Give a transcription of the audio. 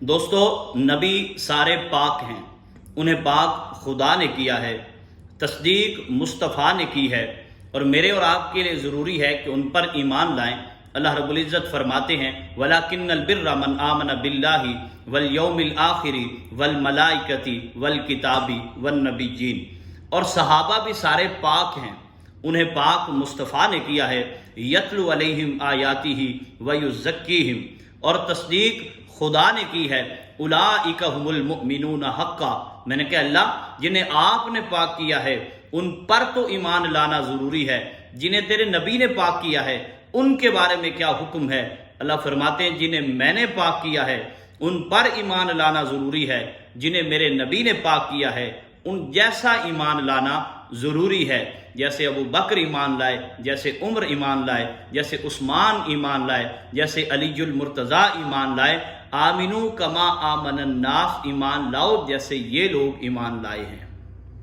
دوستو، نبی سارے پاک ہیں، انہیں پاک خدا نے کیا ہے، تصدیق مصطفیٰ نے کی ہے، اور میرے اور آپ کے لیے ضروری ہے کہ ان پر ایمان لائیں۔ اللہ رب العزت فرماتے ہیں وَلَكِنَّ الْبِرَّ مَنْ آمَنَ بِاللَّهِ وَالْيَوْمِ الْآخِرِ وَالْمَلَائِكَةِ وَالْكِتَابِ وَالنَّبِيِّينَ، اور صحابہ بھی سارے پاک ہیں، انہیں پاک مصطفیٰ نے کیا ہے۔ یتلو علیہم آیاتہ ویزکیہم، اور تصدیق خدا نے کی ہے۔ اولئک ھم المؤمنون حقا، میں نے کہا اللہ جنہیں آپ نے پاک کیا ہے ان پر تو ایمان لانا ضروری ہے، جنہیں تیرے نبی نے پاک کیا ہے ان کے بارے میں کیا حکم ہے؟ اللہ فرماتے ہیں جنہیں میں نے پاک کیا ہے ان پر ایمان لانا ضروری ہے، جنہیں میرے نبی نے پاک کیا ہے ان جیسا ایمان لانا ضروری ہے۔ جیسے ابو بکر ایمان لائے، جیسے عمر ایمان لائے، جیسے عثمان ایمان لائے، جیسے علی المرتضیٰ ایمان لائے، آمنو کما آمن الناس ایمان لاؤ جیسے یہ لوگ ایمان لائے ہیں۔